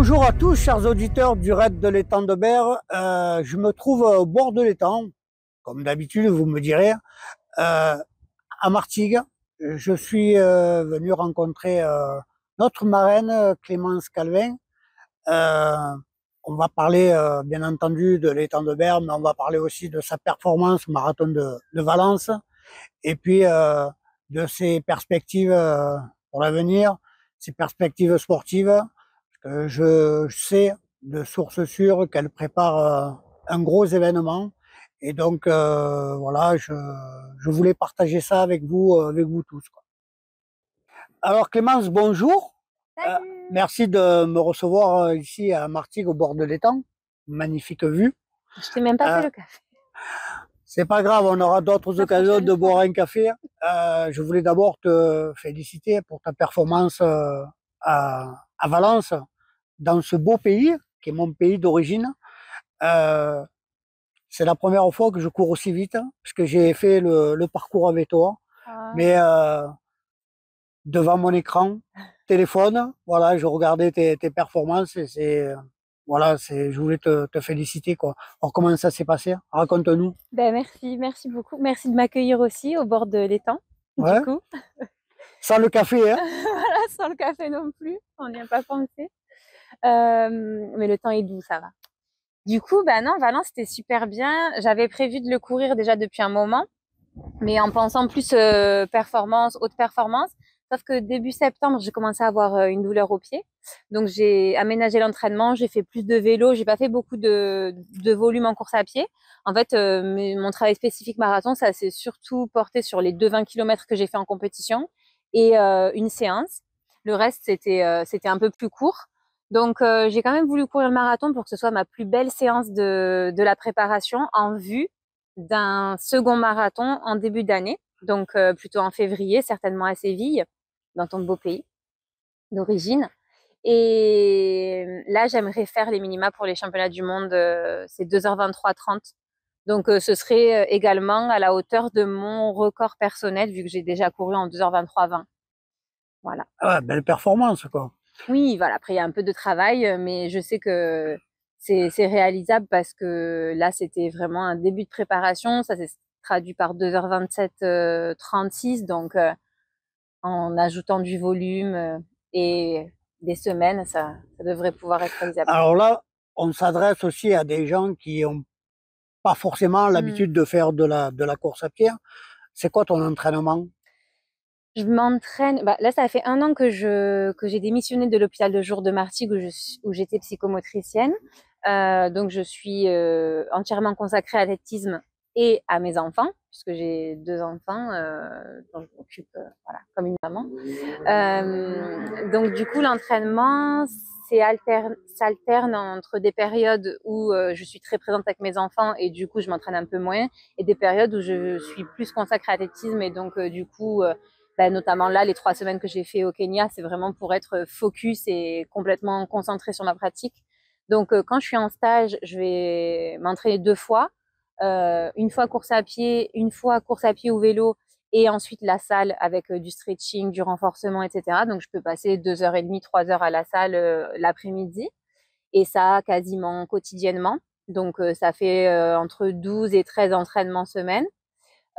Bonjour à tous, chers auditeurs du raid de l'étang de Berre. Je me trouve au bord de l'étang, comme d'habitude, vous me direz, à Martigues. Je suis venu rencontrer notre marraine, Clémence Calvin. Euh, on va parler, bien entendu, de l'étang de Berre, mais on va parler aussi de sa performance au marathon de Valence, et puis de ses perspectives pour l'avenir, ses perspectives sportives. Je sais de sources sûres qu'elle prépare un gros événement. Et donc, voilà, je voulais partager ça avec vous tous, quoi. Alors, Clémence, bonjour. Euh, Salut! Merci de me recevoir ici à Martigues, au bord de l'étang. Magnifique vue. Je t'ai même pas Euh, fait le café. c'est pas grave, on aura d'autres La occasions prochaine de fois. boire un café. Je voulais d'abord te féliciter pour ta performance à Valence, dans ce beau pays, qui est mon pays d'origine. Euh, c'est la première fois que je cours aussi vite, puisque j'ai fait le parcours avec toi. Ah, Mais devant mon écran, téléphone, voilà, je regardais tes performances et voilà, je voulais te féliciter, quoi. Alors, comment ça s'est passé? Raconte-nous. ben merci beaucoup. Merci de m'accueillir aussi au bord de l'étang, du Ouais, coup. sans le café, hein? Voilà, sans le café non plus, on n'y a pas pensé. Mais le temps est doux, ça va. Du coup, bah non, Valence, c'était super bien. J'avais prévu de le courir déjà depuis un moment, mais en pensant plus performance, haute performance. Sauf que début septembre, j'ai commencé à avoir une douleur au pied. Donc j'ai aménagé l'entraînement, j'ai fait plus de vélo, j'ai pas fait beaucoup de volume en course à pied. En fait, mon travail spécifique marathon, ça s'est surtout porté sur les 20 km que j'ai fait en compétition et une séance. Le reste, c'était un peu plus court. Donc j'ai quand même voulu courir le marathon pour que ce soit ma plus belle séance de la préparation en vue d'un second marathon en début d'année, donc plutôt en février, certainement à Séville, dans ton beau pays d'origine. Et là, j'aimerais faire les minima pour les championnats du monde, c'est 2h23-30. Donc ce serait également à la hauteur de mon record personnel, vu que j'ai déjà couru en 2h23-20. Voilà. Ah ouais, belle performance, quoi. Oui, voilà. Après, il y a un peu de travail, mais je sais que c'est réalisable parce que là, c'était vraiment un début de préparation. Ça s'est traduit par 2h27 36, donc en ajoutant du volume et des semaines, ça devrait pouvoir être réalisable. Alors là, on s'adresse aussi à des gens qui ont pas forcément Hmm. l'habitude de faire de la course à pied. C'est quoi ton entraînement? Je m'entraîne. Bah, là, ça fait un an que j'ai démissionné de l'hôpital de jour de Martigues où j'étais psychomotricienne. Donc, je suis entièrement consacrée à l'athlétisme et à mes enfants, puisque j'ai deux enfants dont je m'occupe voilà, comme une maman. Donc, du coup, l'entraînement s'alterne entre des périodes où je suis très présente avec mes enfants et du coup, je m'entraîne un peu moins, et des périodes où je suis plus consacrée à l'athlétisme et donc, du coup, ben, notamment là, les 3 semaines que j'ai fait au Kenya, c'est vraiment pour être focus et complètement concentrée sur ma pratique. Donc, quand je suis en stage, je vais m'entraîner 2 fois. Une fois course à pied, une fois course à pied ou vélo, et ensuite la salle avec du stretching, du renforcement, etc. Donc, je peux passer 2h30, 3 heures à la salle l'après-midi, et ça quasiment quotidiennement. Donc, ça fait entre 12 et 13 entraînements semaine.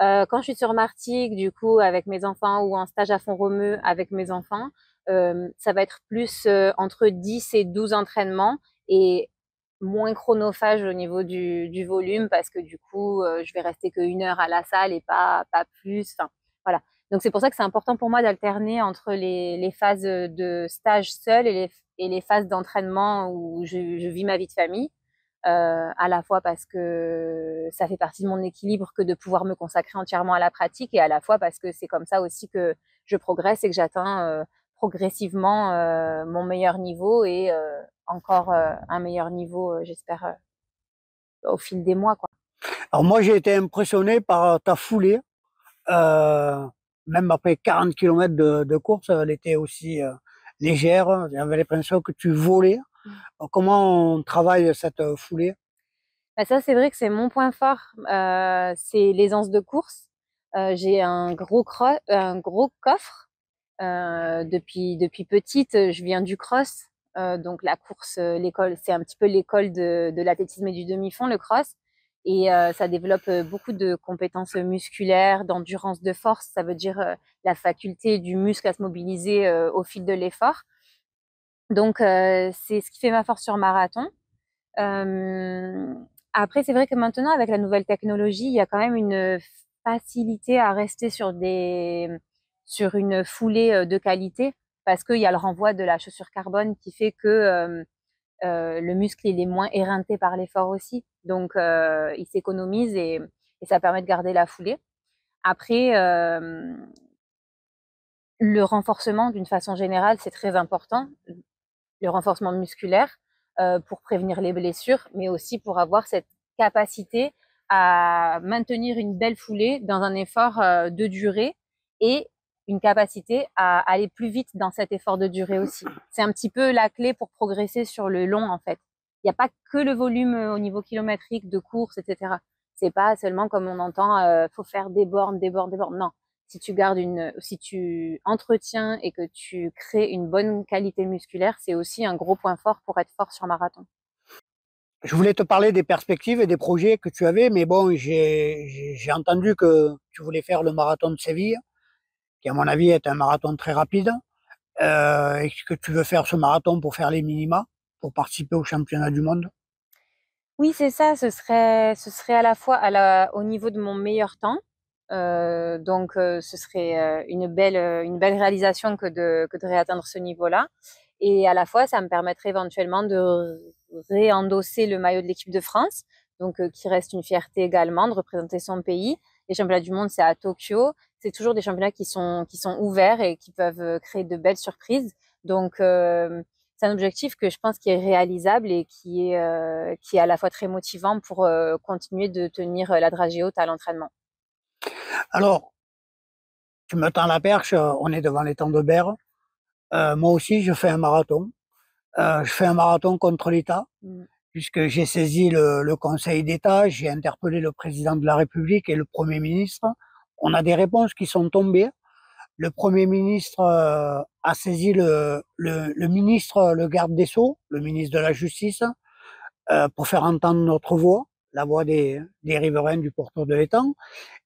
Quand je suis sur Martigues, du coup, avec mes enfants ou en stage à Font-Romeu avec mes enfants, ça va être plus entre 10 et 12 entraînements et moins chronophage au niveau du volume parce que du coup, je vais rester qu'une heure à la salle et pas plus. Enfin, voilà. Donc, c'est pour ça que c'est important pour moi d'alterner entre les phases de stage seul et les phases d'entraînement où je vis ma vie de famille, à la fois parce que ça fait partie de mon équilibre que de pouvoir me consacrer entièrement à la pratique, et à la fois parce que c'est comme ça aussi que je progresse et que j'atteins progressivement mon meilleur niveau et encore un meilleur niveau, j'espère, au fil des mois, quoi. Alors moi, j'ai été impressionné par ta foulée. Euh, Même après 40 km de course, elle était aussi légère. J'avais l'impression que tu volais. Alors, comment on travaille cette foulée? Bah, ça, c'est vrai que c'est mon point fort, c'est l'aisance de course. J'ai un gros coffre. Depuis petite, je viens du cross. Donc la course, l'école, c'est un petit peu l'école de l'athlétisme et du demi-fond, le cross. Et ça développe beaucoup de compétences musculaires, d'endurance de force. Ça veut dire la faculté du muscle à se mobiliser au fil de l'effort. Donc c'est ce qui fait ma force sur marathon. Euh, Après, c'est vrai que maintenant, avec la nouvelle technologie, il y a quand même une facilité à rester sur une foulée de qualité parce qu'il y a le renvoi de la chaussure carbone qui fait que le muscle il est moins éreinté par l'effort aussi. Donc, il s'économise et ça permet de garder la foulée. Après, le renforcement, d'une façon générale, c'est très important. Le renforcement musculaire pour prévenir les blessures, mais aussi pour avoir cette capacité à maintenir une belle foulée dans un effort de durée et une capacité à aller plus vite dans cet effort de durée aussi. C'est un petit peu la clé pour progresser sur le long, en fait. Il n'y a pas que le volume au niveau kilométrique de course, etc. C'est pas seulement comme on entend, faut faire des bornes, des bornes, des bornes. Non, si tu entretiens et que tu crées une bonne qualité musculaire, c'est aussi un gros point fort pour être fort sur marathon. Je voulais te parler des perspectives et des projets que tu avais, mais bon, j'ai entendu que tu voulais faire le marathon de Séville, qui à mon avis est un marathon très rapide, et que tu veux faire ce marathon pour faire les minima, pour participer au championnat du monde. Oui, c'est ça, ce serait à la fois au niveau de mon meilleur temps. Donc, ce serait une belle réalisation que de réatteindre ce niveau-là. Et à la fois, ça me permettrait éventuellement de réendosser le maillot de l'équipe de France, donc qui reste une fierté également de représenter son pays. Les championnats du monde, c'est à Tokyo. C'est toujours des championnats qui sont ouverts et qui peuvent créer de belles surprises. Donc, c'est un objectif que je pense qui est réalisable et qui est à la fois très motivant pour continuer de tenir la dragée haute à l'entraînement. Alors, tu me tends la perche, on est devant les temps de Berre. Moi aussi, je fais un marathon. Je fais un marathon contre l'État, Mm. puisque j'ai saisi le Conseil d'État, j'ai interpellé le président de la République et le Premier ministre. On a des réponses qui sont tombées. Le Premier ministre a saisi le ministre, le garde des Sceaux, le ministre de la Justice, pour faire entendre notre voix, la voix des riverains du pourtour de l'étang.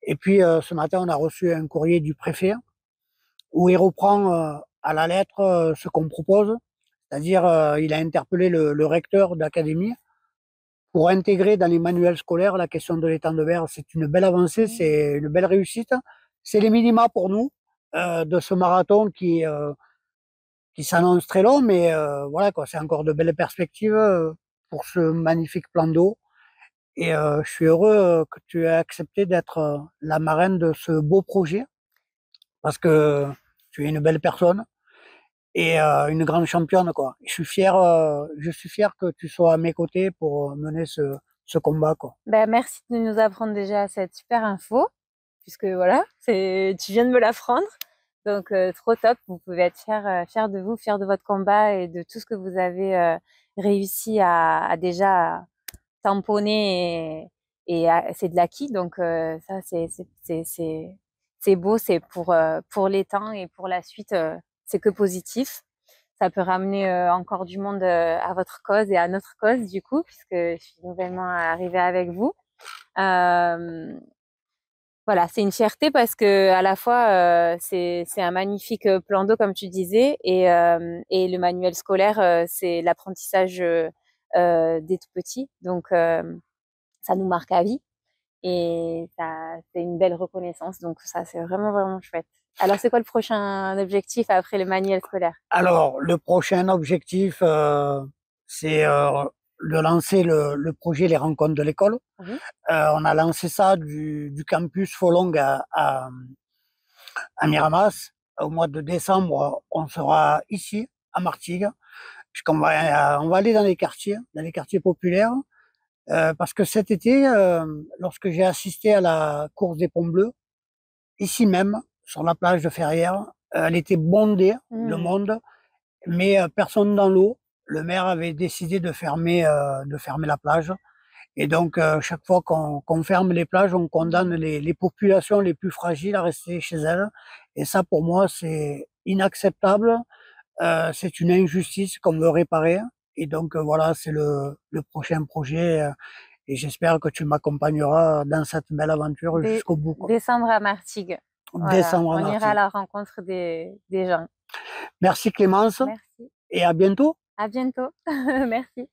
Et puis ce matin, on a reçu un courrier du préfet où il reprend à la lettre ce qu'on propose, c'est-à-dire il a interpellé le recteur d'académie pour intégrer dans les manuels scolaires la question de l'étang de Berre. C'est une belle avancée, c'est une belle réussite. C'est les minima pour nous de ce marathon qui s'annonce très long, mais voilà quoi, c'est encore de belles perspectives pour ce magnifique plan d'eau. Et je suis heureux que tu aies accepté d'être la marraine de ce beau projet, parce que tu es une belle personne et une grande championne, quoi. Je suis fier que tu sois à mes côtés pour mener ce combat, quoi. Ben, merci de nous apprendre déjà cette super info, puisque voilà, tu viens de me l'apprendre. Donc, trop top. Vous pouvez être fiers de vous, fiers de votre combat et de tout ce que vous avez réussi à déjà tamponner c'est de l'acquis. Donc, ça, c'est beau, c'est pour les temps et pour la suite, c'est que positif. Ça peut ramener encore du monde à votre cause et à notre cause, du coup, puisque je suis nouvellement arrivée avec vous. Euh, voilà, c'est une fierté parce que à la fois c'est un magnifique plan d'eau comme tu disais et le manuel scolaire c'est l'apprentissage des tout petits donc ça nous marque à vie et ça c'est une belle reconnaissance donc ça c'est vraiment chouette. Alors c'est quoi le prochain objectif après le manuel scolaire? Alors, le prochain objectif, c'est de lancer le projet Les Rencontres de l'école. Mhm. On a lancé ça du campus Folong à Miramas. Au mois de décembre, on sera ici, à Martigues, puisqu'on va aller dans les quartiers populaires, parce que cet été, lorsque j'ai assisté à la course des Ponts Bleus, ici même, sur la plage de Ferrières, elle était bondée de monde, mais personne dans l'eau. Le maire avait décidé de fermer la plage. Et donc, chaque fois qu'on ferme les plages, on condamne les populations les plus fragiles à rester chez elles. Et ça, pour moi, c'est inacceptable. C'est une injustice qu'on veut réparer. Et donc voilà, c'est le prochain projet. Et j'espère que tu m'accompagneras dans cette belle aventure jusqu'au bout, quoi. Descendre à Martigues. Voilà, Descendre à on ira à Martigues. la rencontre des gens. Merci Clémence Merci. et à bientôt. À bientôt. Merci.